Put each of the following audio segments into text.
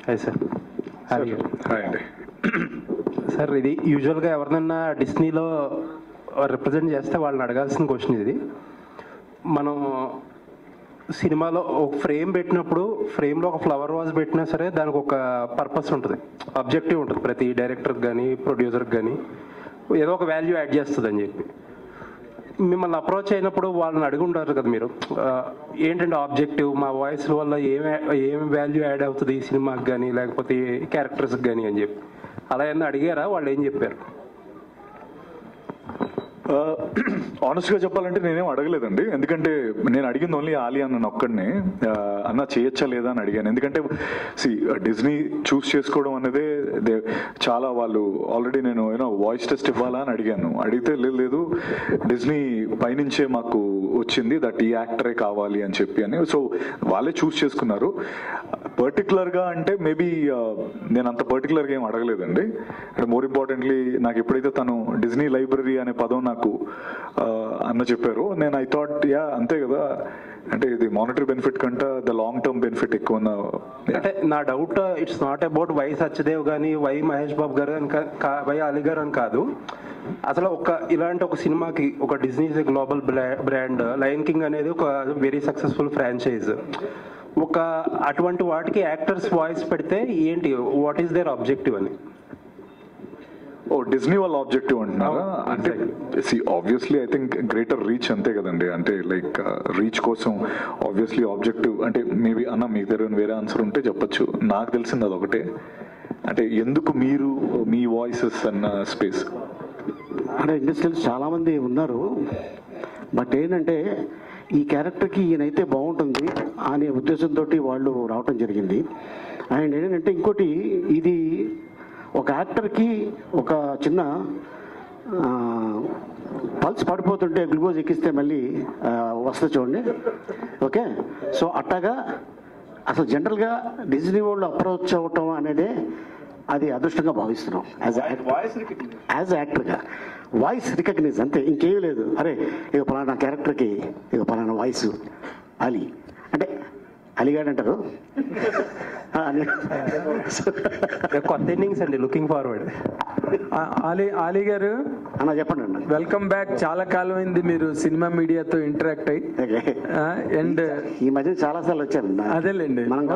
Hi sir. Hi అండి. Sir, ఇది యూజువల్గా ఎవరినన్నా డిస్నీలో రిప్రజెంట్ చేస్తే వాళ్ళని అడగాల్సిన క్వశ్చన్ ఇది. మనం సినిమాలో ఒక ఫ్రేమ్ పెట్టినప్పుడు ఫ్రేమ్లో ఒక ఫ్లవర్ వాజ్ పెట్టినా సరే దానికి ఒక పర్పస్ ఉంటుంది, ఆబ్జెక్టివ్ ఉంటుంది. ప్రతి డైరెక్టర్కి కానీ ప్రొడ్యూసర్కి కానీ ఏదో ఒక వాల్యూ యాడ్ చేస్తుంది అని చెప్పి మిమ్మల్ని అప్రోచ్ అయినప్పుడు వాళ్ళని అడిగి ఉంటారు కదా మీరు, ఏంటంటే ఆబ్జెక్టివ్ మా వాయిస్ వల్ల ఏం వాల్యూ యాడ్ అవుతుంది ఈ సినిమాకి కానీ లేకపోతే క్యారెక్టర్స్కి కానీ అని చెప్పి అలా ఏమన్నా అడిగారా? వాళ్ళు ఏం చెప్పారు? ఆనెస్ట్గా చెప్పాలంటే నేనేం అడగలేదండి. ఎందుకంటే నేను అడిగింది ఓన్లీ ఆలియా అన్న ఒక్కడిని, అన్న చేయొచ్చా లేదా అని అడిగాను. ఎందుకంటే డిజ్నీ చూస్ చేసుకోవడం అనేది చాలా, వాళ్ళు ఆల్రెడీ నేను వాయిస్ టెస్ట్ ఇవ్వాలా అని అడిగాను. అడిగితే లేదు డిజ్నీ పైనుంచే మాకు వచ్చింది దట్ ఈ యాక్టరే కావాలి అని చెప్పి అని. సో వాళ్ళే చూస్ చేసుకున్నారు. పర్టికులర్గా అంటే మేబీ నేను అంత పర్టికులర్గా ఏం అడగలేదండి. అండ్ మోర్ ఇంపార్టెంట్లీ నాకు ఎప్పుడైతే తను డిజ్నీ లైబ్రరీ అనే పదం నాకు అన్న చెప్పారు, నేను ఐ థాట్ యా అంతే కదా, అంటే ఇది మానిటరీ బెనిఫిట్ కంటే ద లాంగ్ టర్మ్ బెనిఫిట్ ఎక్కువ. అంటే నా doubt it's not about why Satyadev కానీ వై మహేష్ బాబు గారు అని వై అలీ గారు అని కాదు. అసలు ఇలాంటి ఒక సినిమాకి ఒక Disney global brand, lion king అనేది ఒక వెరీ సక్సెస్ఫుల్ ఫ్రాంచైజ్, అటువంటి వాటికి యాక్టర్స్ వాయిస్ పెడితే ఏంటి, వాట్ ఈస్ దేర్ ఆబ్జెక్టివ్ అని? డిజ్నీ వాళ్ళ ఆబ్జెక్టివ్ అంటున్నారా? అంటే obviously I think greater reach అంతే కదండి. అంటే లైక్ రీచ్ కోసం ఆబ్వియస్లీ ఆబ్జెక్టివ్ అంటే మేబీ అన్న మీకు తెలియని వేరే ఆన్సర్ ఉంటే చెప్పచ్చు. నాకు తెలిసింది అదొకటే. అంటే ఎందుకు మీరు మీ వాయిసెస్ అన్న స్పేస్ అంటే ఇండస్ట్రీస్ చాలామంది ఉన్నారు, బట్ ఏంటంటే ఈ క్యారెక్టర్కి ఈయనైతే బాగుంటుంది అనే ఉద్దేశంతో వాళ్ళు రావటం జరిగింది. అండ్ ఏంటంటే ఇంకోటి, ఇది ఒక యాక్టర్కి ఒక చిన్న పల్స్ పడిపోతుంటే గ్లూకోజ్ ఎక్కిస్తే మళ్ళీ వస్తుంది చూడండి. ఓకే, సో అట్టగా అసలు జనరల్గా డిజ్నీ వాళ్ళు అప్రోచ్ అవ్వటం అనేది అది అదృష్టంగా భావిస్తున్నాం. యాజ్ యాక్టర్గా వాయిస్ రికగ్నైజ్ అంతే, ఇంకేమీ లేదు. అరే ఇక పలానా క్యారెక్టర్కి ఇక పలానా వాయిస్ అలీ అంటే అలీగాడు అంటారు. కొత్త ఇన్నింగ్స్ అండి, లుకింగ్ ఫార్వర్డ్. ఆలీ గారు అన్న చెప్పండి అన్న. Welcome back. చాలా కాలం అయింది మీరు సినిమా మీడియాతో ఇంటరాక్ట్ అయ్యి. అండ్ ఈ మధ్య చాలా సార్లు వచ్చారు. అదేలేండి, మనం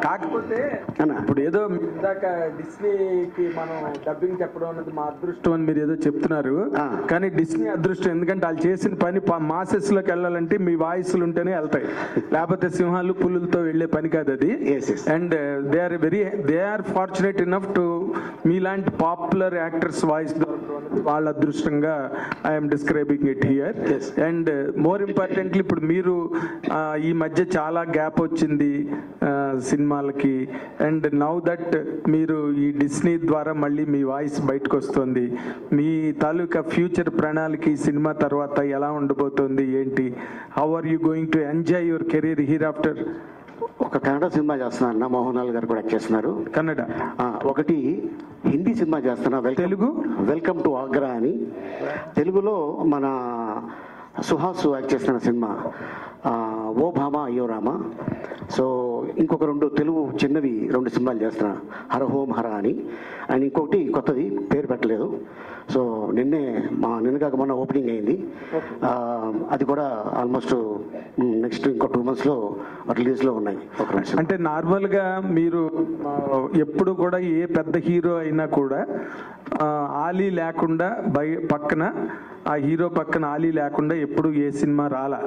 కాకపోతే ఇప్పుడు ఏదో ఇందాక డిస్నీకి మనం డబ్బింగ్ చెప్పడం అనేది మా అదృష్టం అని మీరు ఏదో చెప్తున్నారు, కానీ డిస్నీ అదృష్టం. ఎందుకంటే వాళ్ళు చేసిన పని మాసెస్ లోకి వెళ్ళాలంటే మీ వాయిస్లు ఉంటేనే వెళ్తాయి, లేకపోతే సింహాలు పులులతో వెళ్లే పని కాదు అది. And they are fortunate enough to మీలాంటి పాపులర్ యాక్టర్స్ వాయిస్ వాళ్ళ అదృష్టంగా I'm describing it here. And more importantly ఇప్పుడు మీరు ఈ మధ్య చాలా గ్యాప్ వచ్చింది సినిమాలకి, అండ్ నౌ దట్ మీరు ఈ డిస్నీ ద్వారా మళ్ళీ మీ వాయిస్ బయటకు వస్తుంది. మీ తాలూకా ఫ్యూచర్ ప్రణాళిక ఈ సినిమా తర్వాత ఎలా ఉండబోతోంది ఏంటి? How are you going to enjoy your career here after? ఒక కన్నడ సినిమా చేస్తున్నారు అన్న, మోహన్ లాల్ గారు కూడా యాక్ట్ చేస్తున్నారు. కన్నడ ఒకటి హిందీ సినిమా చేస్తున్నా, తెలుగు వెల్కమ్ టు ఆగ్రా అని. తెలుగులో మన సుహాస్ యాక్ట్ చేస్తున్న సినిమా ఓ భామ అయ్యో రామ. సో ఇంకొక తెలుగు చిన్నవి 2 సినిమాలు చేస్తున్నా, హర హోం హర అని. అండ్ ఇంకొకటి కొత్తది పేరు పెట్టలేదు. సో నిన్న కాక మొన్న ఓపెనింగ్ అయింది. అది కూడా ఆల్మోస్ట్ నెక్స్ట్ ఇంకో 2 monthsలో రిలీజ్లో ఉన్నాయి. అంటే నార్మల్గా మీరు ఎప్పుడు కూడా ఏ పెద్ద హీరో అయినా కూడా ఆలీ లేకుండా పక్కన ఆ హీరో పక్కన ఆలీ లేకుండా ఎప్పుడు ఏ సినిమా రాలా.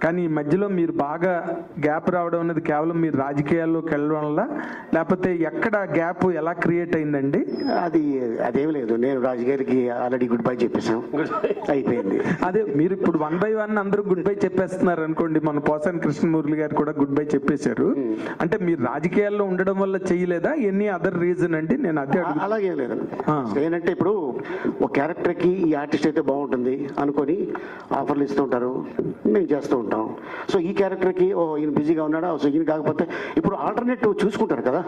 కానీ ఈ మధ్యలో మీరు బాగా గ్యాప్ రావడం అనేది కేవలం మీరు రాజకీయాల్లోకి వెళ్ళడం వల్ల, లేకపోతే ఎక్కడ గ్యాప్ ఎలా క్రియేట్ అయిందండి? అదేం లేదు, నేను రాజకీయాలకి ఆల్రెడీ గుడ్ బై చెప్పేసాం, అయిపోయింది. అదే మీరు ఇప్పుడు 1 by 1 అందరూ గుడ్ బై చెప్పేస్తున్నారు అనుకోండి. మన పోసాని కృష్ణమూర్తి గారు కూడా గుడ్ బై చెప్పేశారు. అంటే మీరు రాజకీయాల్లో ఉండడం వల్ల చేయలేదా, ఎనీ అదర్ రీజన్ అండి? నేను అదే అలాగే లేదు. ఏంటంటే ఇప్పుడు ఒక క్యారెక్టర్కి ఈ ఆర్టిస్ట్ అయితే బాగుంటుంది అనుకొని ఆఫర్లు ఇస్తుంటారు, మేము చేస్తూ ఉంటాం. సో ఈ క్యారెక్టర్కి ఈయన బిజీగా ఉన్నాడా, సో ఈయన కాకపోతే ఇప్పుడు ఆల్టర్నేటివ్ చూసుకుంటారు కదా.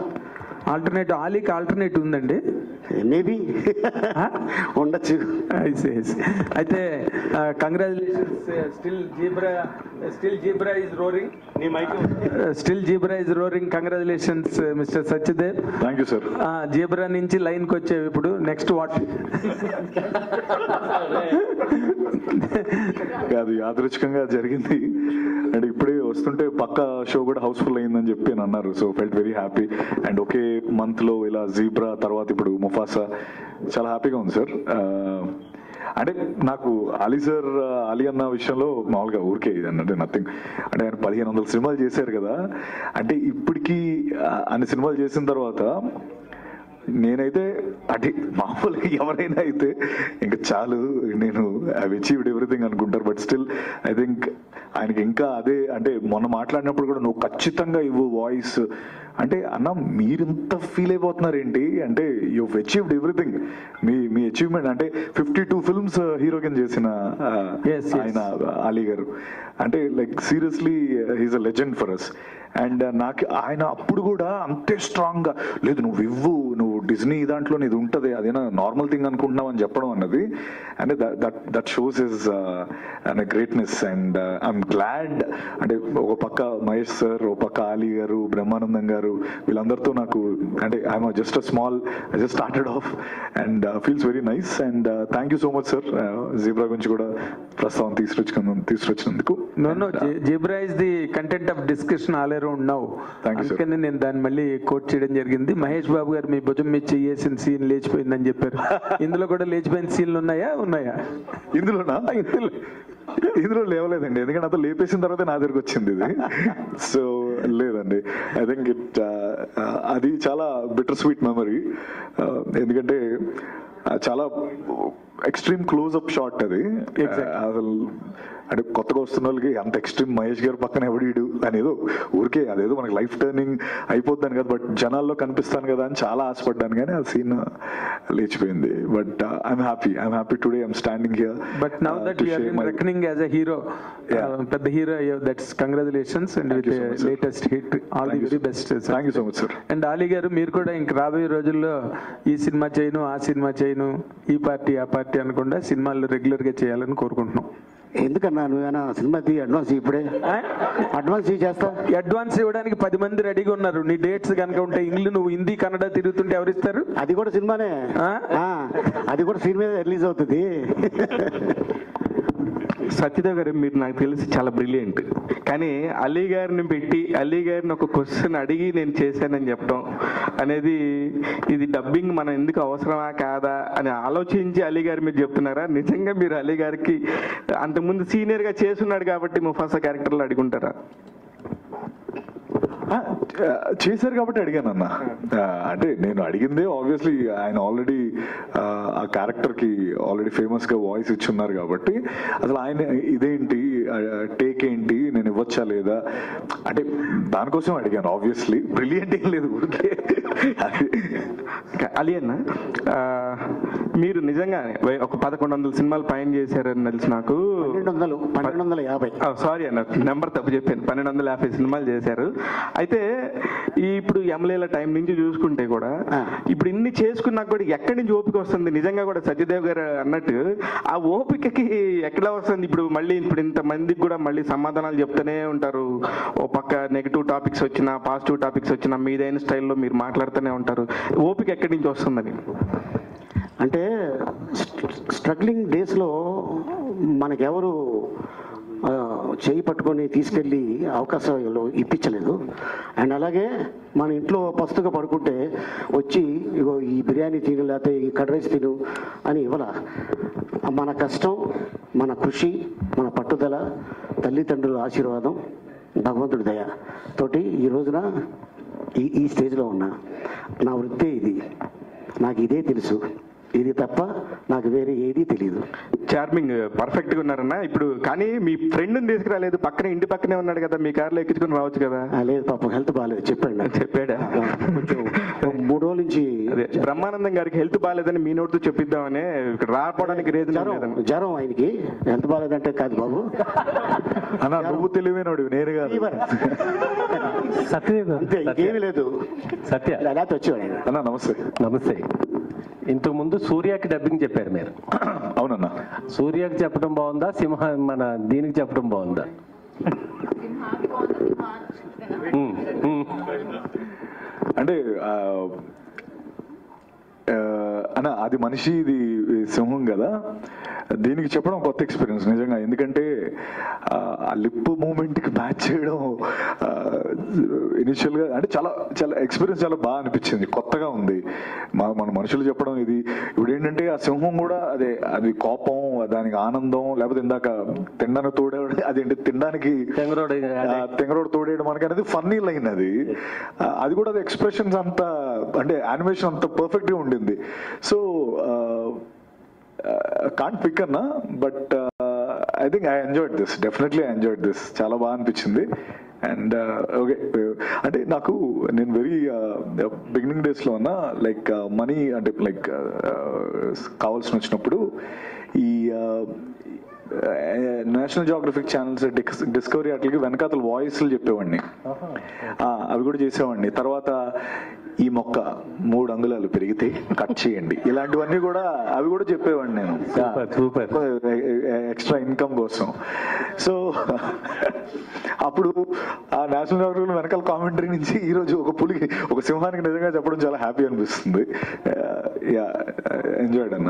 ఆల్టర్నేటివ్ ఆలీకి ఆల్టర్నేటివ్ ఉందండి. మేబీ ఉండొచ్చు. అయితే congratulations. Still zebra is roaring. Still zebra is roaring. Congratulations mister Satyadev. Thank you sir. Zebra నుంచి లైన్కి వచ్చేవి ఇప్పుడు నెక్స్ట్ వాట్? అది యాదృచ్ఛికంగా జరిగింది అండ్ ఇప్పుడే వస్తుంటే పక్క షో కూడా హౌస్ఫుల్ అయిందని చెప్పి అని అన్నారు. So felt very happy. And okay month లో ఇలా జీబ్రా తర్వాత ఇప్పుడు ముఫాసా, చాలా హ్యాపీగా ఉంది సార్. అంటే నాకు అలీ అన్న విషయంలో మామూలుగా ఊరికే ఇది అంటే నథింగ్. అంటే ఆయన 1500 సినిమాలు చేశారు కదా, అంటే ఇప్పటికీ అన్ని సినిమాలు చేసిన తర్వాత నేనైతే అంటే మామూలుగా ఎవరైనా అయితే ఇంకా చాలు, నేను ఐ అచీవ్డ్ ఎవ్రీథింగ్ అనుకుంటారు. బట్ స్టిల్ ఐ థింక్ ఆయనకి ఇంకా అదే, అంటే మొన్న మాట్లాడినప్పుడు కూడా నువ్వు ఖచ్చితంగా ఇవ్వు వాయిస్ అంటే, అన్న మీరింత ఫీల్ అయిపోతున్నారు ఏంటి అంటే, you achieved everything. Me achievement అంటే 52 ఫిల్మ్స్ హీరో కింద చేసిన ఆయన అలీ గారు అంటే like seriously he's a legend for us. And నాకు ఆయన అప్పుడు కూడా అంతే స్ట్రాంగ్ గా లేదు, నువ్వు డిజ్నీ దాంట్లో ఇది ఉంటుంది, అదేనా నార్మల్ థింగ్ అనుకుంటున్నావు అని చెప్పడం అన్నది, అంటే that shows is greatness. And I'm glad అంటే ఒక పక్క మహేష్ సార్, ఒక పక్క అలీ గారు, బ్రహ్మానందం గారు, వీళ్ళందరితో నాకు అంటే I'm just a small, I just started off and feels very nice. And thank you so much sir, Zebra గురించి కూడా ప్రస్తావన తీసుకొచ్చినందుకు. Zebra is the content of discussion all around now. అందుకని నేను దాన్ని మళ్ళీ కోట్ చేయడం జరిగింది. మహేష్ బాబు గారు మీ భుజం మీద చేసిన సీన్ లేచిపోయిందని చెప్పారు. ఇందులో కూడా లేచిపోయిన సీన్లు ఉన్నాయా? ఇందులో లేవలేదండి, ఎందుకంటే అతను లేపేసిన తర్వాత నా దగ్గరకు వచ్చింది ఇది. సో లేదండి, ఐ థింక్ అది చాలా బిటర్ స్వీట్ మెమరీ. ఎందుకంటే చాలా ఎక్స్ట్రీమ్ క్లోజ్అప్ షాట్ అది. అసలు అంటే కొత్తగా వస్తున్న వాళ్ళకి అంత ఎక్స్ట్రీమ్ మహేష్ గారు పక్కన ఎవడీడు అనేదో ఊరికే అదేదో మనకి లైఫ్ టర్నింగ్ అయిపోద్దాను కదా, బట్ జనాల్లో కనిపిస్తాను కదా అని చాలా ఆశపడ్డాను, కానీ ఆ సీన్ లేచిపోయింది. But I'm happy today I'm standing here. But now that you are been reckoning as a hero, పెద్ద hero, that's congratulations and with latest hit, all the very best. Thank you so much sir. And Ali గారు, మీరు కూడా ఇంక రాబోయే రోజుల్లో ఈ cinema చేయను, ఆ సినిమా చేయను, ఈ పార్టీ ఆ పార్టీ అనకుండా సినిమాల్లో రెగ్యులర్ గా చేయాలని కోరుకుంటున్నాం. ఎందుకన్నా నువ్వేనా సినిమాకి అడ్వాన్స్ ఇప్పుడే అడ్వాన్స్ చేస్తా? అడ్వాన్స్ ఇవ్వడానికి 10 మంది రెడీగా ఉన్నారు. నీ డేట్స్ కనుక ఉంటే ఇంగ్లీష్, నువ్వు హిందీ కన్నడ తిరుగుతుంటే ఎవరిస్తారు? అది కూడా సినిమానే, అది కూడా సినిమా రిలీజ్ అవుతుంది. సత్యదేవ్ గారు, మీరు నాకు తెలిసి చాలా బ్రిలియంట్, కానీ అలీ గారిని పెట్టి అలీ గారిని ఒక క్వశ్చన్ అడిగి నేను చేశానని చెప్పడం అనేది, ఇది డబ్బింగ్ మనం ఎందుకు అవసరమా కాదా అని ఆలోచించి అలీ గారి మీరు చెప్తున్నారా? నిజంగా మీరు అలీ గారికి అంతకుముందు సీనియర్గా చేస్తున్నాడు కాబట్టి ముఫాసా క్యారెక్టర్లో అడుగుంటారా? చేశారు కాబట్టి అడిగాను అన్న. అంటే నేను అడిగిందే ఆబ్వియస్లీ ఆయన ఆల్రెడీ ఆ క్యారెక్టర్ కి ఆల్రెడీ ఫేమస్ గా వాయిస్ ఇచ్చున్నారు కాబట్టి, అసలు ఆయన ఇదేంటి టేక్ ఏంటి, నేను ఇవ్వచ్చా లేదా అంటే దానికోసం అడిగాను. ఆబ్వియస్లీ బ్రిలియంట్ ఏం లేదు, ఊరికే. అలీ అన్న, మీరు నిజంగా ఒక 1100 సినిమాలు పైన చేశారని తెలుసు నాకు. 1250. సారీ అన్న, నెంబర్ తప్పు చెప్పాను. 1250 సినిమాలు చేశారు. అయితే ఇప్పుడు ఎమ్మెల్యేల టైం నుంచి చూసుకుంటే కూడా ఇప్పుడు ఇన్ని చేసుకున్నా కూడా ఎక్కడి నుంచి ఓపిక వస్తుంది? నిజంగా కూడా సత్యదేవ్ గారు అన్నట్టు ఆ ఓపికకి ఎక్కడ వస్తుంది? ఇప్పుడు మళ్ళీ ఇప్పుడు ఇంత మందికి కూడా మళ్ళీ సమాధానాలు చెప్తూనే ఉంటారు. ఓ పక్క నెగిటివ్ టాపిక్స్ వచ్చినా, పాజిటివ్ టాపిక్స్ వచ్చినా, మీదైన స్టైల్లో మీరు మాట్లాడుతూనే ఉంటారు. ఓపిక ఎక్కడి నుంచి వస్తుందని? అంటే స్ట్రగ్లింగ్ డేస్లో మనకెవరు చేయి పట్టుకొని తీసుకెళ్ళి అవకాశాలు ఇప్పించలేదు. అండ్ అలాగే మన ఇంట్లో పస్తుగా పడుకుంటే వచ్చి ఇగో ఈ బిర్యానీ తిను, లేకపోతే ఈ కర్డ్ రైస్ తిను అని ఇవ్వాల. మన కష్టం, మన కృషి, మన పట్టుదల, తల్లిదండ్రుల ఆశీర్వాదం, భగవంతుడి దయ తోటి ఈ రోజున ఈ స్టేజ్లో ఉన్నా. నా వృత్తే ఇది, నాకు ఇదే తెలుసు, ఇది తప్ప నాకు వేరే ఏదీ తెలియదు. చార్మింగ్, పర్ఫెక్ట్గా ఉన్నారన్న. ఇప్పుడు కానీ మీ ఫ్రెండ్ని తీసుకురాలేదు, పక్కనే ఇంటి పక్కనే ఉన్నాడు కదా, మీ కార్లో ఎక్కించుకుని రావచ్చు కదా? లేదు పాపం, హెల్త్ బాగాలేదు చెప్పాడా? కొంచెం 3 రోజుల నుంచి బ్రహ్మానందం గారికి హెల్త్ బాగాలేదని మీ నోటితో చెప్పిద్దామని ఇక్కడ రాకపోవడానికి జ్వరం ఆయనకి. హెల్త్ బాగాలేదంటే కాదు బాబు అన్న, నువ్వు తెలివైనడు, నేను కాదు. అంతే, ఇంకేమీ లేదు. సత్య అలా వచ్చేవాడు. అన్న నమస్తే. నమస్తే. ఇంతకు ముందు సూర్యకి డబ్బింగ్ చెప్పారు మీరు. అవునన్నా. సూర్యకి చెప్పడం బాగుందా, మన దీనికి చెప్పడం బాగుందా? అంటే అన్న అది మనిషి, ఇది సింహం కదా, దీనికి చెప్పడం కొత్త ఎక్స్పీరియన్స్ నిజంగా. ఎందుకంటే ఆ లిప్ మూమెంట్కి మ్యాచ్ చేయడం ఇనిషియల్గా అంటే చాలా చాలా ఎక్స్పీరియన్స్ చాలా బాగా అనిపించింది, కొత్తగా ఉంది. మన మనుషులు చెప్పడం ఇది. ఇప్పుడు ఏంటంటే ఆ సింహం కూడా అది కోపం, దానికి ఆనందం, లేకపోతే ఇందాక తినడానికి తోడేవాడు, అదేంటి తినడానికి తెంగరోడు తోడేయడం మనకి అనేది ఫన్నీ లైన్ అది. అది కూడా అది ఎక్స్ప్రెషన్స్ అంత అంటే యానిమేషన్ అంత పర్ఫెక్ట్గా ఉండింది. సో కాంట్ పిక్ అన్నా, but I think I enjoyed this, definitely I enjoyed this, చాలా బాగా అనిపించింది. అండ్ ఓకే, అంటే నేను వెరీ బిగినింగ్ డేస్లో ఉన్నా, లైక్ మనీ అంటే లైక్ కావాల్సి వచ్చినప్పుడు ఈ నేషనల్ జియోగ్రఫిక్ ఛానల్స్, డిస్కవరీ అట్లకి వెనకాతల వాయిస్లు చెప్పేవాడిని, అవి కూడా చేసేవాడిని. తర్వాత ఈ మొక్క 3 అంగుళాలు పెరిగితే కట్ చేయండి, ఇలాంటివన్నీ కూడా అవి కూడా చెప్పేవాడిని నేను, ఎక్స్ట్రా ఇన్కమ్ కోసం. సో అప్పుడు ఆ నేషనల్ జియోగ్రఫీ వెనకాల కామెంటరీ నుంచి ఈరోజు ఒక సింహానికి నిజంగా చెప్పడం చాలా హ్యాపీ అనిపిస్తుంది. ఎంజాయ్డ్ అన్న.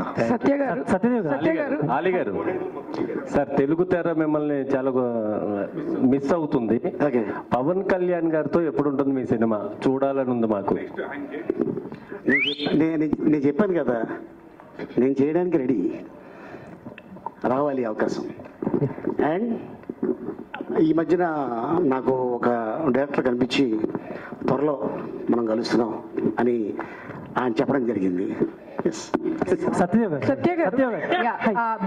ఆలి గారు సార్, తెలుగు తెర మిమ్మల్ని చాలా మిస్ అవుతుంది. పవన్ కళ్యాణ్ గారితో ఎప్పుడు ఉంటుంది మీ సినిమా? చూడాలని ఉంది మాకు. నేను చెప్పాను కదా, నేను చేయడానికి రెడీ, రావాలి అవకాశం. అండ్ ఈ మధ్యన నాకు ఒక డైరెక్టర్ కనిపించి త్వరలో మనం కలుస్తున్నాం అని ఆయన చెప్పడం జరిగింది.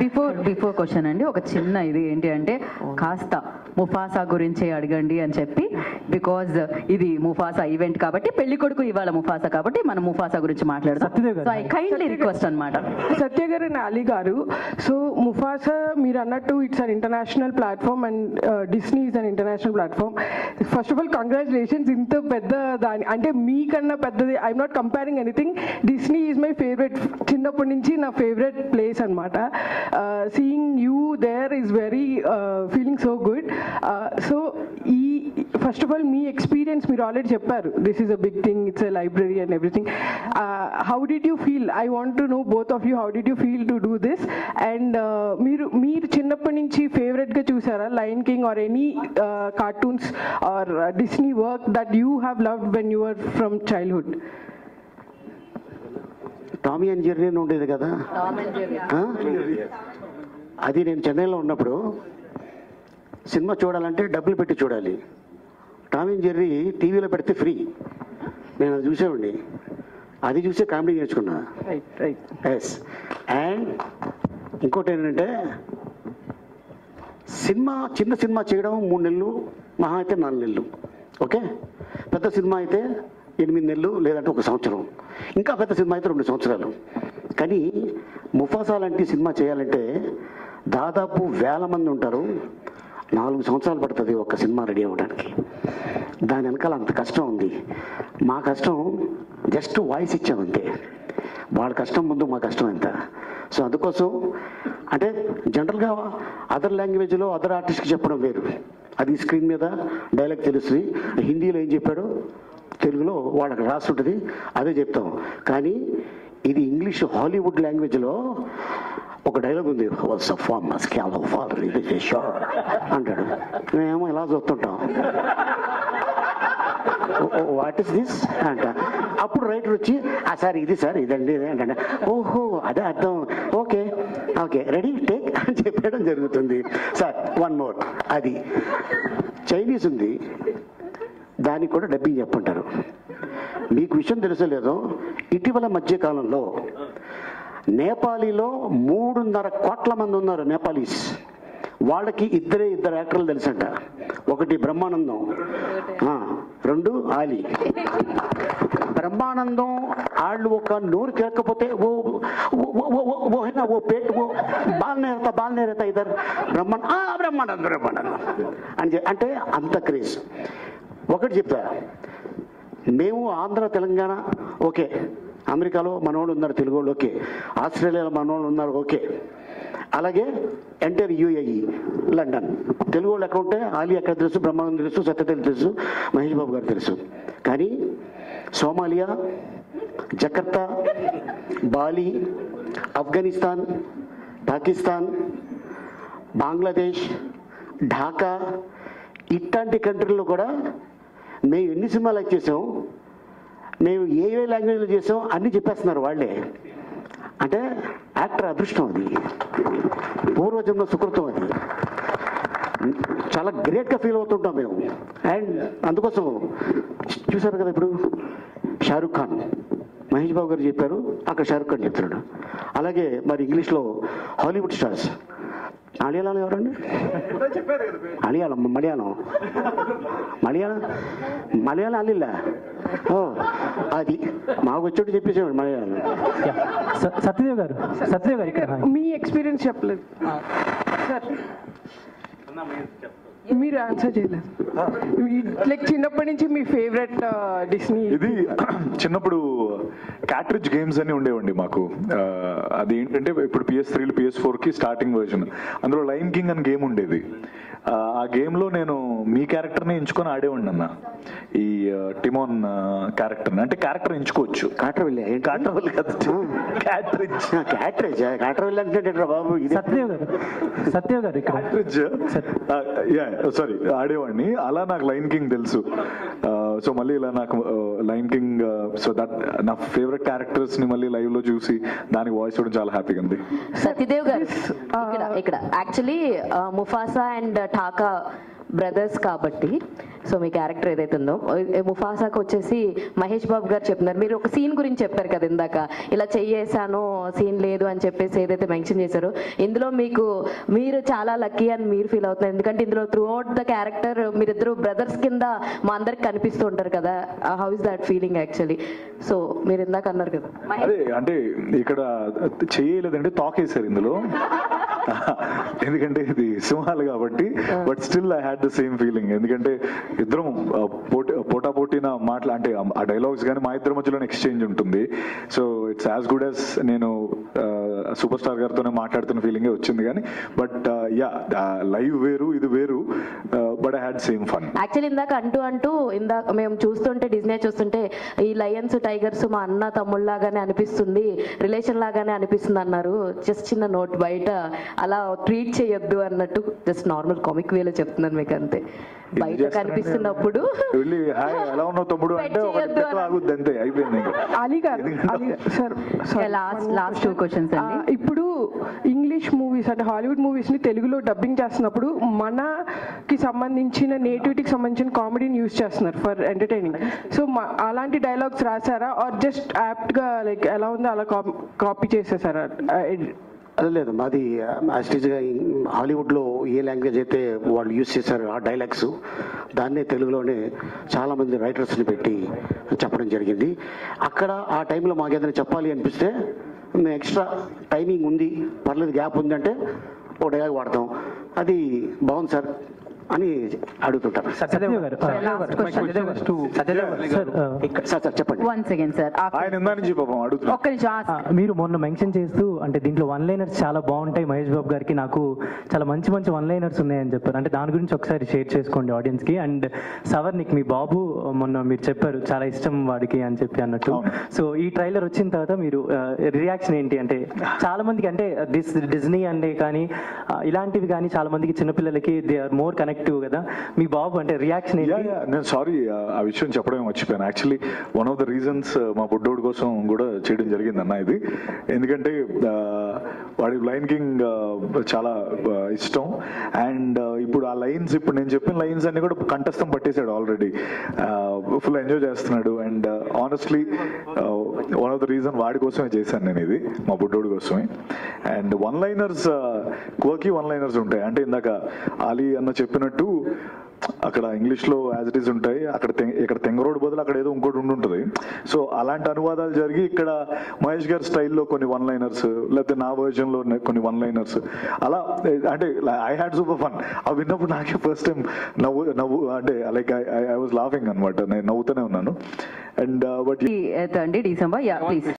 బిఫోర్ క్వశ్చన్ అండి, ఒక చిన్న ఇది ఏంటి అంటే కాస్త ముఫాసా గురించి అడగండి అని చెప్పి, బికాజ్ ఇది ముఫాసా ఈవెంట్ కాబట్టి, పెళ్లి కొడుకు ఇవాళ ముఫాసా కాబట్టి మనం ముఫాసా గురించి మాట్లాడదాం. సో ఐ కైండ్లీ రిక్వెస్ట్ అనమాట. సత్య గారు అండ్ అలీ గారు, సో ముఫాసా మీరు అన్నట్టు it's an international platform and Disney is an international platform. First of all congratulations, ఇంత పెద్ద దాని అంటే మీకన్నా పెద్దది. I'm not comparing anything, Disney is my favourite, చిన్నప్పటి నుంచి నా ఫేవరెట్ ప్లేస్ అనమాట. Seeing you there is very feeling so good. So ఈ ఫస్ట్ ఆఫ్ ఆల్ మీ ఎక్స్పీరియన్స్ మీరు ఆల్రెడీ చెప్పారు, this is a big thing, it's a library and everything. How did you feel? I want to know both of you, how did you feel to do this? And మీరు చిన్నప్పటి నుంచి ఫేవరెట్గా చూసారా Lion King or any cartoons or Disney work that you have loved when you are from childhood? Tommy and Jerry అని ఉండేది కదా, అది నేను చెన్నైలో ఉన్నప్పుడు సినిమా చూడాలంటే డబ్బులు పెట్టి చూడాలి. టామీ అండ్ జెర్రీ టీవీలో పెడితే ఫ్రీ, నేను అది చూసేవాడిని. అది చూసే కామెడీ నేర్చుకున్నా. ఎస్. అండ్ ఇంకోటి ఏంటంటే చిన్న సినిమా చేయడం 3 నెలలు, మహా అయితే 4 నెలలు. ఓకే, పెద్ద సినిమా అయితే 8 నెలలు లేదంటే 1 సంవత్సరం, ఇంకా పెద్ద సినిమా అయితే 2 సంవత్సరాలు. కానీ ముఫాసా లాంటి సినిమా చేయాలంటే దాదాపు 1000 మంది ఉంటారు, 4 సంవత్సరాలు పడుతుంది ఒక సినిమా రెడీ అవ్వడానికి. దాని వెనకాల అంత కష్టం ఉంది. మా కష్టం జస్ట్ వాయిస్ ఇచ్చామంతే, వాళ్ళ కష్టం ముందు మా కష్టం ఎంత. సో అందుకోసం అంటే జనరల్గా అదర్ లాంగ్వేజ్లో అదర్ ఆర్టిస్ట్కి చెప్పడం వేరు, అది స్క్రీన్ మీద డైలాగ్ తెలుస్తుంది. హిందీలో ఏం చెప్పాడో తెలుగులో వాళ్ళకి రాసి ఉంటుంది, అదే చెప్తాం. కానీ ఇది ఇంగ్లీష్ హాలీవుడ్ లాంగ్వేజ్లో ఒక డైలాగ్ ఉంది, అంటాడు. మేమేమో ఇలా చూస్తుంటాం, వాట్ ఇస్ దిస్ అంట. అప్పుడు రైటర్ వచ్చి సార్ ఇది సార్ ఇదండి అంటే, ఓహో అదే అర్థం, ఓకే ఓకే రెడీ టేక్ అని చెప్పడం జరుగుతుంది. Sir 1 more. అది చైనీస్ ఉంది, దానికి కూడా డబ్బింగ్ చెప్పంటారు. మీకు విషయం తెలుసో లేదో, ఇటీవల మధ్యకాలంలో నేపాలీలో 3.5 కోట్ల మంది ఉన్నారు నేపాలీస్. వాళ్ళకి ఇద్దరు యాక్టర్లు తెలుసంట. ఒకటి బ్రహ్మానందం, 2 ఆలీ. బ్రహ్మానందం వాళ్ళు ఒక నోరు కేకపోతే ఓ పేట్ ఓ బాల్నేరత ఇద్దరు బ్రహ్మానందం అంటే అంత క్రేజ్. ఒకటి చెప్తా, మేము ఆంధ్ర తెలంగాణ ఓకే అమెరికాలో మనోళ్ళు ఉన్నారు తెలుగు వాళ్ళు, ఓకే. ఆస్ట్రేలియాలో మనోళ్ళు ఉన్నారు, ఓకే. అలాగే ఎంటర్ యూఏఈ, లండన్ తెలుగు వాళ్ళు ఎక్కడ ఉంటే ఆలీ ఎక్కడ తెలుసు, బ్రహ్మానందం తెలుసు, సత్యదేవ్ తెలుసు, మహేష్ బాబు గారు తెలుసు. కానీ Somalia, Jakarta, Bali, Afghanistan, Pakistan, Bangladesh, Dhaka ఇట్లాంటి కంట్రీల్లో కూడా మేము ఎన్ని సినిమాలు యాక్ట్ చేసాం, మేము ఏ లాంగ్వేజ్లో చేసాం అన్నీ చెప్పేస్తున్నారు వాళ్ళే. అంటే యాక్టర్ అదృష్టం, అది పూర్వజన్మ సుకృతం, అది చాలా గ్రేట్గా ఫీల్ అవుతుంటాం మేము. అండ్ అందుకోసం చూసారు కదా ఇప్పుడు షారూక్ ఖాన్, మహేష్ బాబు గారు చెప్పారు, అక్కడ షారూక్ ఖాన్ చెప్తున్నాడు. అలాగే మరి ఇంగ్లీష్లో హాలీవుడ్ స్టార్స్, మలయాళం ఎవరండి, మలయాళం అల్లిల్లా, ఓ అది మాకు వచ్చేట్టు చెప్పేసాడు మలయాళం. సత్యదేవ్ గారు మీ ఎక్స్పీరియన్స్ చెప్పలేదు సార్, మీరు ఆన్సర్ చేయలేదు. లైక్ చిన్నప్పటి నుంచి మీ ఫేవరెట్ డిస్నీ? ఇది చిన్నప్పుడు క్యాట్రిడ్జ్ గేమ్స్ అని ఉండేవండి మాకు. అది ఏంటంటే ఇప్పుడు PS3 PS4కి స్టార్టింగ్ వర్జన్, అందులో లైన్ కింగ్ అని గేమ్ ఉండేది. ఆ గేమ్లో నేను మీ క్యారెక్టర్ని ఎంచుకొని ఆడేవాడిని అన్న, ఈ టిమోన్ క్యారెక్టర్ని. అంటే క్యారెక్టర్ ఎంచుకోవచ్చు, సత్యదేవ్ గారు సారీ ఆడేవాడిని. అలా నాకు లైన్ కింగ్ తెలుసు. సో మళ్ళీ ఇలా నాకు లైన్ కింగ్, సో దట్ నా ఫేవరెట్ క్యారెక్టర్స్ ని మళ్ళీ లైవ్ లో చూసి దానికి వాయిస్ ఇవ్వడం చాలా హ్యాపీగా ఉంది. సత్యదేవ్ గారు ఇక్కడ యాక్చువల్లీ ముఫాసా అండ్ ఠాకా బ్రదర్స్ కాబట్టి, సో మీ క్యారెక్టర్ ఏదైతే ఉందో ముఫాసాకు వచ్చేసి మహేష్ బాబు గారు చెప్తున్నారు. మీరు ఒక సీన్ గురించి చెప్పారు కదా ఇందాక, ఇలా చెయ్యేసాను సీన్ లేదు అని చెప్పేసి ఏదైతే మెన్షన్ చేశారో, ఇందులో మీరు చాలా లక్కీ అని మీరు ఫీల్ అవుతున్నారు. ఎందుకంటే ఇందులో త్రూ అవుట్ ద క్యారెక్టర్ మీరిద్దరు బ్రదర్స్ కింద మా అందరికి కనిపిస్తూ ఉంటారు కదా. How is that feeling actually? So మీరు ఇందాక అన్నారు కదా, అదే అంటే ఇక్కడ చేయలేదంటే తోకేశారు ఇందులో, ఎందుకంటే ఇది సింహాలు కాబట్టి. But still I had the same feeling, ఎందుకంటే ఇద్దరం పోటాపోటీన అంటే ఆ డైలాగ్స్ కానీ మా ఇద్దరి మధ్యలోనే ఎక్స్చేంజ్ ఉంటుంది. So it's as good as నేను సూపర్ స్టార్ గారితోనే మాట్లాడుతున్న ఫీలింగే వచ్చింది. కానీ బట్ యా లైవ్ వేరు, ఇది వేరు, but I had same fun. Actually ఇందాక మేము చూస్తుంటే డిజ్నీ చూస్తుంటే ఈ లయన్స్ టైగర్స్ మా అన్న తమ్ముళ్ళలాగానే అనిపిస్తుంది, రిలేషన్ లాగానే అనిపిస్తుంది అన్నారు. జస్ట్ చిన్న నోట్, బయట అలా ట్రీట్ చేయొద్దు అన్నట్టు జస్ట్ నార్మల్ కామిక్ వేలో చెప్తున్నాను మీకు, అంతే. బయట కనిపిస్తున్నప్పుడు ఎలా ఉన్నావు తమ్ముడు అంటే అంతే అయిపోయింది. అలీ గారు లాస్ట్ 2 క్వశ్చన్స్ అండి. ఇప్పుడు ఇంగ్లీష్ మూవీస్ అంటే హాలీవుడ్ మూవీస్ ని తెలుగులో డబ్బింగ్ చేస్తున్నప్పుడు మనకి సంబంధించిన నేటివిటీకి సంబంధించిన కామెడీని యూజ్ చేస్తున్నారు ఫర్ ఎంటర్టైనింగ్. సో అలాంటి డైలాగ్స్ రాసారా ఆర్ జస్ట్ యాప్ట్ గా లైక్ ఎలా ఉందో అలా కాపీ చేసేసారా? అది లేదు, మాది యాస్టీజ్గా హాలీవుడ్లో ఏ లాంగ్వేజ్ అయితే వాళ్ళు యూజ్ చేశారో ఆ డైలాగ్స్ దాన్నే తెలుగులోనే చాలామంది రైటర్స్ని పెట్టి చెప్పడం జరిగింది. అక్కడ ఆ టైంలో మాకు ఏదైనా చెప్పాలి అనిపిస్తే మేము ఎక్స్ట్రా టైమింగ్ ఉంది, పర్లేదు గ్యాప్ ఉందంటే ఓ డైలాగ్ వాడతాం, అది బాగుంది సార్ అని అడుగుతుంటారు. చెప్పండి. మీరు మొన్న మెన్షన్ చేస్తూ అంటే దీంట్లో 1 లైనర్స్ చాలా బాగుంటాయి మహేష్ బాబు గారికి, నాకు చాలా మంచి 1 లైనర్స్ ఉన్నాయని చెప్పారు. అంటే దాని గురించి ఒకసారి షేర్ చేసుకోండి ఆడియన్స్ కి. అండ్ సవర్నిక్ మీ బాబు మొన్న మీరు చెప్పారు చాలా ఇష్టం వాడికి అని చెప్పి అన్నట్టు. సో ఈ ట్రైలర్ వచ్చిన తర్వాత మీరు రియాక్షన్ ఏంటి? అంటే చాలా మందికి అంటే డిజ్నీ అంటే కానీ ఇలాంటివి కానీ చాలా మందికి చిన్నపిల్లలకి దే ఆర్ మోర్ కనెక్టివ్ కదా. మీ బాబు అంటే రియాక్షన్ ఏంటి? నేను సారీ ఆ విషయం చెప్పడమే మర్చిపోయాను. Actually one of the reasons మా బుడ్డోడు కోసం కూడా చేయడం జరిగింది అన్న ఇది. ఎందుకంటే వాడి లైన్ కింగ్ చాలా ఇష్టం. అండ్ ఇప్పుడు ఆ లైన్స్, ఇప్పుడు నేను చెప్పిన లైన్స్ అన్ని కూడా కంఠస్థం పట్టేశాడు ఆల్రెడీ, ఫుల్ ఎంజాయ్ చేస్తున్నాడు. And honestly one of the reason వాడి కోసమే చేశాను నేను ఇది, మా బుడ్డోడి కోసమే. అండ్ 1 లైనర్స్ కోకి 1 లైనర్స్ ఉంటాయి. అంటే ఇందాక ఆలీ అన్న చెప్పినట్టు అక్కడ ఇంగ్లీష్లో యాజ్ ఇట్ ఈస్ ఉంటాయి, ఇక్కడ తెంగరోడ్ బదులు అక్కడ ఏదో ఇంకోటి ఉండుంటుంది. సో అలాంటి అనువాదాలు జరిగి ఇక్కడ మహేష్ గారి స్టైల్లో కొన్ని 1 లైనర్స్, లేకపోతే నా వర్జన్లో కొన్ని 1 లైనర్స్ అలా. అంటే ఐ హ్యాడ్ సూపర్ ఫన్. అవి విన్నప్పుడు నాకే ఫస్ట్ టైం నవ్వు అంటే లైక్ ఐ వాజ్ లాఫింగ్ అనమాట, నేను నవ్వుతూనే ఉన్నాను. And but December, yeah, please.